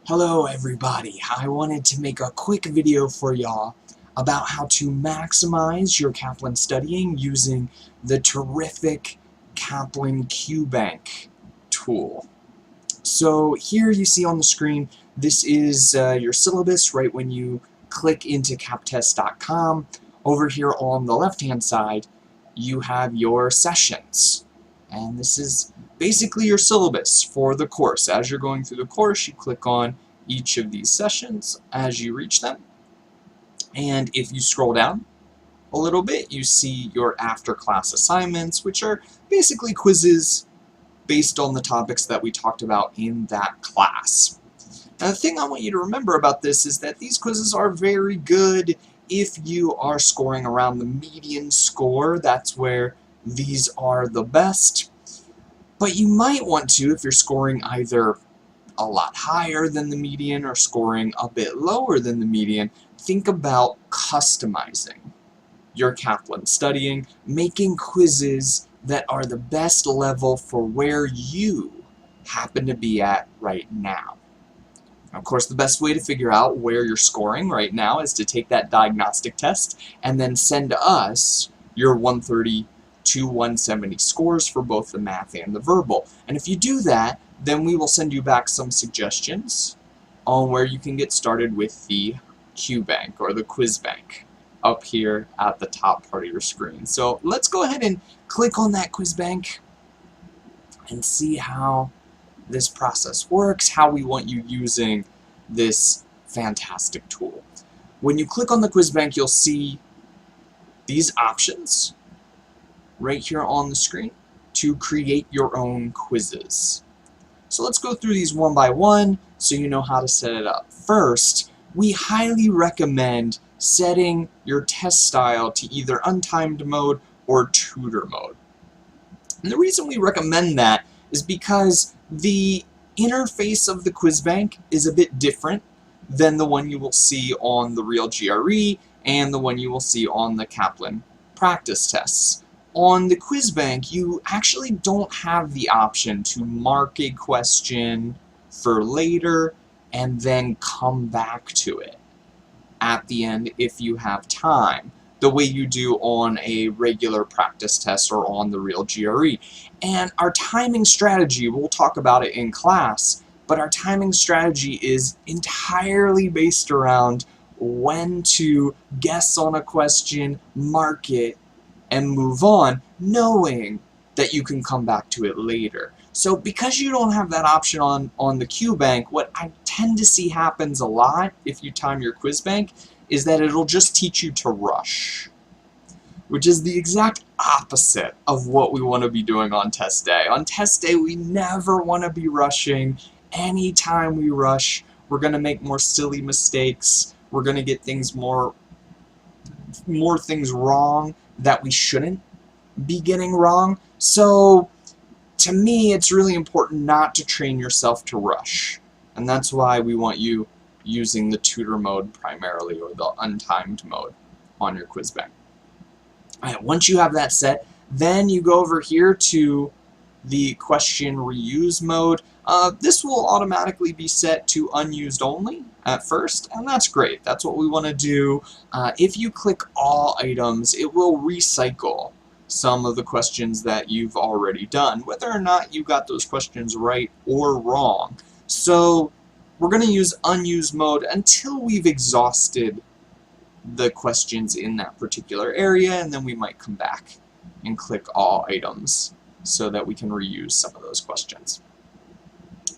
Hello everybody, I wanted to make a quick video for y'all about how to maximize your Kaplan studying using the terrific Kaplan QBank tool. So here you see on the screen, this is your syllabus right when you click into captest.com. Over here on the left hand side, you have your sessions. And this is basically your syllabus for the course. As you're going through the course, you click on each of these sessions as you reach them. And if you scroll down a little bit, you see your after-class assignments, which are basically quizzes based on the topics that we talked about in that class. Now, the thing I want you to remember about this is that these quizzes are very good if you are scoring around the median score. That's where these are the best. But you might want to, if you're scoring either a lot higher than the median or scoring a bit lower than the median, think about customizing your Kaplan studying, making quizzes that are the best level for where you happen to be at right now. Of course, the best way to figure out where you're scoring right now is to take that diagnostic test and then send us your 130 to 170 scores for both the math and the verbal. And if you do that, then we will send you back some suggestions on where you can get started with the QBank or the QuizBank up here at the top part of your screen. So let's go ahead and click on that QuizBank and see how this process works, how we want you using this fantastic tool. When you click on the QuizBank, you'll see these options right here on the screen to create your own quizzes. So let's go through these one by one so you know how to set it up. First, we highly recommend setting your test style to either untimed mode or tutor mode. And the reason we recommend that is because the interface of the QuizBank is a bit different than the one you will see on the real GRE and the one you will see on the Kaplan practice tests. On the QuizBank, you actually don't have the option to mark a question for later and then come back to it at the end if you have time, the way you do on a regular practice test or on the real GRE. And our timing strategy, we'll talk about it in class, but our timing strategy is entirely based around when to guess on a question, mark it, and move on, knowing that you can come back to it later. So because you don't have that option on the QBank, what I tend to see happens a lot if you time your QuizBank is that it'll just teach you to rush, which is the exact opposite of what we want to be doing on test day. On test day, we never want to be rushing. Anytime we rush, we're going to make more silly mistakes. We're going to get things more things wrong that we shouldn't be getting wrong. So to me, it's really important not to train yourself to rush. And that's why we want you using the tutor mode primarily, or the untimed mode on your QuizBank. Alright, once you have that set, then you go over here to the question reuse mode. This will automatically be set to unused only at first, and that's great. That's what we want to do. If you click all items, it will recycle some of the questions that you've already done, whether or not you got those questions right or wrong. So we're going to use unused mode until we've exhausted the questions in that particular area, and then we might come back and click all items so that we can reuse some of those questions.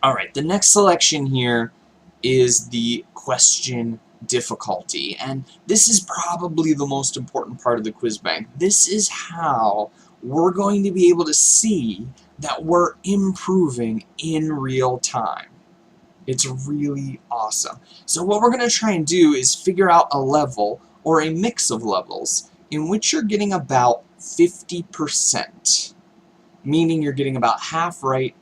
Alright, the next selection here is the question difficulty, and this is probably the most important part of the QuizBank. This is how we're going to be able to see that we're improving in real time. It's really awesome. So what we're going to try and do is figure out a level, or a mix of levels, in which you're getting about 50%, meaning you're getting about half right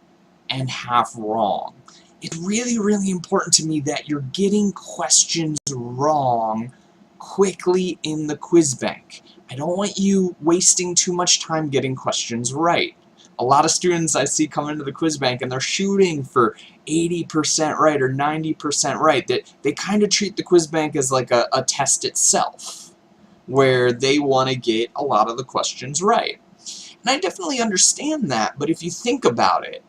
and half wrong. It's really, really important to me that you're getting questions wrong quickly in the QuizBank. I don't want you wasting too much time getting questions right. A lot of students I see come into the quiz bank and they're shooting for 80% right or 90% right. They kind of treat the quiz bank as like a test itself, where they want to get a lot of the questions right. And I definitely understand that, but if you think about it,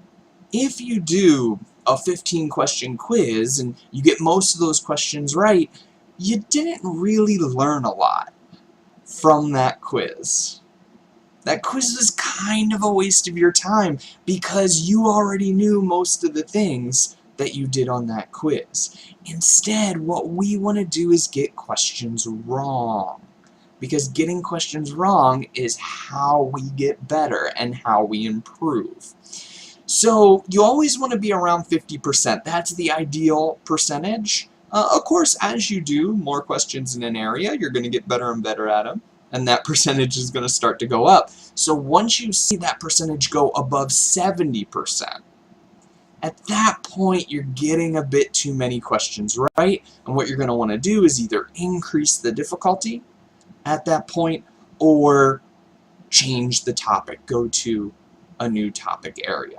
if you do a 15-question quiz and you get most of those questions right, you didn't really learn a lot from that quiz. That quiz was kind of a waste of your time because you already knew most of the things that you did on that quiz. Instead, what we want to do is get questions wrong, because getting questions wrong is how we get better and how we improve. So you always want to be around 50%. That's the ideal percentage. Of course, as you do more questions in an area, you're going to get better and better at them, and that percentage is going to start to go up. So once you see that percentage go above 70%, at that point you're getting a bit too many questions right, and what you're going to want to do is either increase the difficulty at that point or change the topic, go to a new topic area.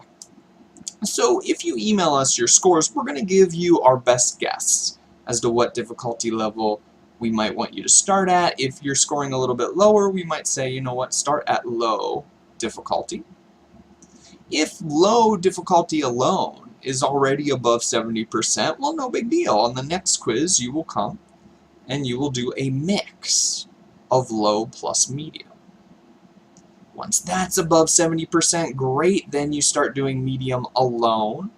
So if you email us your scores, we're going to give you our best guess as to what difficulty level we might want you to start at. If you're scoring a little bit lower, we might say, you know what, start at low difficulty. If low difficulty alone is already above 70%, well, no big deal. On the next quiz, you will come and you will do a mix of low plus medium. Once that's above 70%, great, then you start doing medium alone,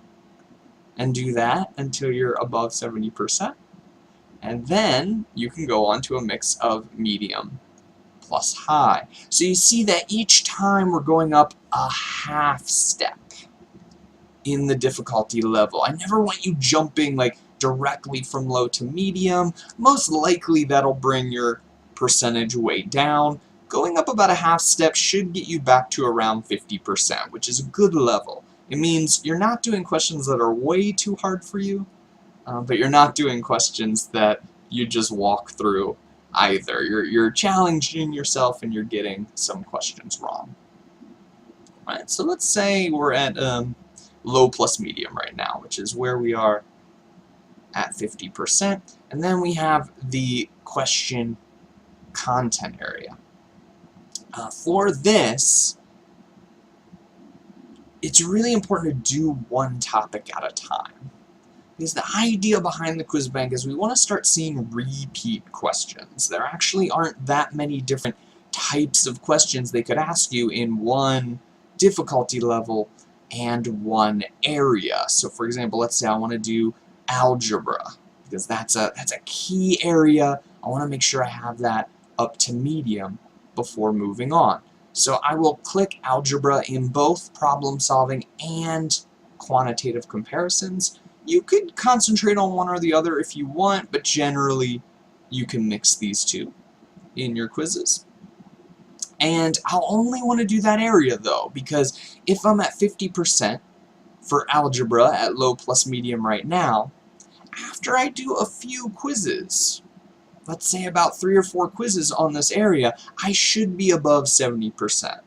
and do that until you're above 70%. And then you can go on to a mix of medium plus high. So you see that each time we're going up a half step in the difficulty level. I never want you jumping like directly from low to medium. Most likely that'll bring your percentage way down. Going up about a half step should get you back to around 50%, which is a good level. It means you're not doing questions that are way too hard for you, but you're not doing questions that you just walk through either. You're challenging yourself and you're getting some questions wrong. All right, so let's say we're at low plus medium right now, which is where we are at 50%. And then we have the question content area. For this, it's really important to do one topic at a time. Because the idea behind the quiz bank is we want to start seeing repeat questions. There actually aren't that many different types of questions they could ask you in one difficulty level and one area. So for example, let's say I want to do algebra, because that's a key area. I want to make sure I have that up to medium before moving on. So I will click algebra in both problem solving and quantitative comparisons. You could concentrate on one or the other if you want, but generally you can mix these two in your quizzes. And I'll only want to do that area though, because if I'm at 50% for algebra at low plus medium right now, after I do a few quizzes, let's say about 3 or 4 quizzes on this area, I should be above 70%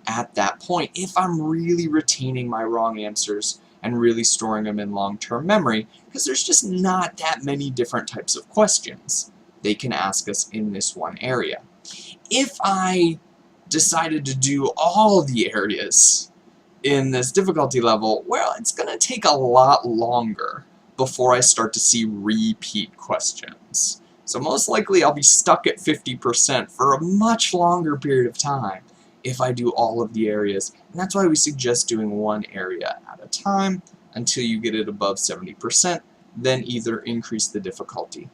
at that point if I'm really retaining my wrong answers and really storing them in long-term memory, because there's just not that many different types of questions they can ask us in this one area. If I decided to do all the areas in this difficulty level, well, it's going to take a lot longer before I start to see repeat questions. So most likely I'll be stuck at 50% for a much longer period of time if I do all of the areas. And that's why we suggest doing one area at a time until you get it above 70%, then either increase the difficulty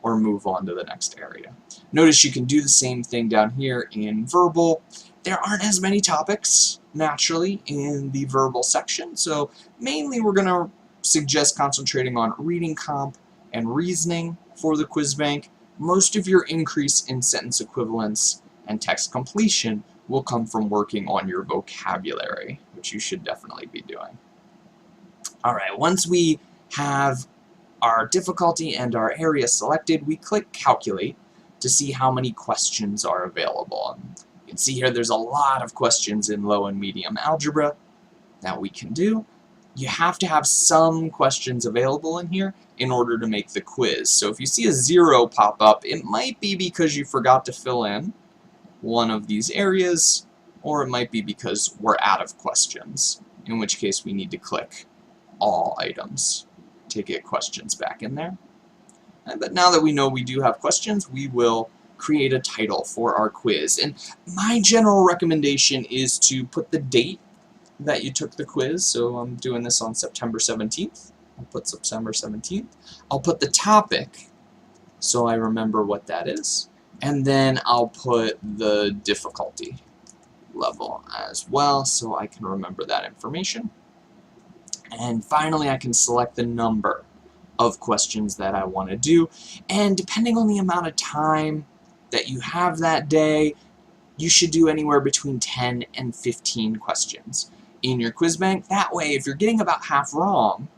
or move on to the next area. Notice you can do the same thing down here in verbal. There aren't as many topics, naturally, in the verbal section, so mainly we're going to suggest concentrating on reading comp and reasoning for the quiz bank. Most of your increase in sentence equivalence and text completion will come from working on your vocabulary, which you should definitely be doing. Alright, once we have our difficulty and our area selected, we click Calculate to see how many questions are available. You can see here there's a lot of questions in low and medium algebra, that we can do. You have to have some questions available in here in order to make the quiz. So if you see a 0 pop up, it might be because you forgot to fill in one of these areas, or it might be because we're out of questions, in which case we need to click all items to get questions back in there. But now that we know we do have questions, we will create a title for our quiz. And my general recommendation is to put the date that you took the quiz. So I'm doing this on September 17th. I'll put September 17th. I'll put the topic so I remember what that is. And then I'll put the difficulty level as well so I can remember that information. And finally, I can select the number of questions that I want to do. And depending on the amount of time that you have that day, you should do anywhere between 10 and 15 questions in your quiz bank. That way, if you're getting about half wrong,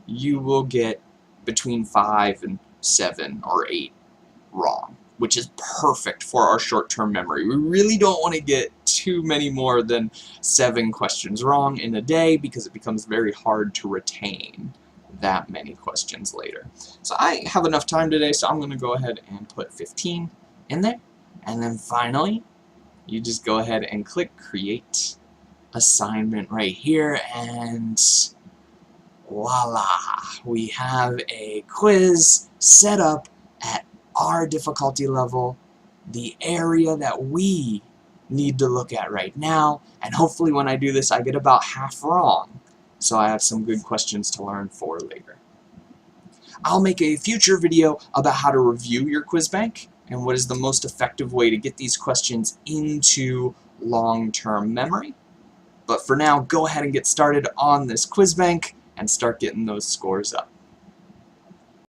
you will get between 5 and 7 or 8 wrong, which is perfect for our short-term memory. We really don't want to get too many more than 7 questions wrong in a day because it becomes very hard to retain that many questions later. So I have enough time today, so I'm going to go ahead and put 15 in there. And then finally, you just go ahead and click Create Assignment right here, and voila! We have a quiz set up at our difficulty level, the area that we need to look at right now, and hopefully when I do this I get about half wrong, so I have some good questions to learn for later. I'll make a future video about how to review your quiz bank and what is the most effective way to get these questions into long-term memory. But for now, go ahead and get started on this quiz bank and start getting those scores up.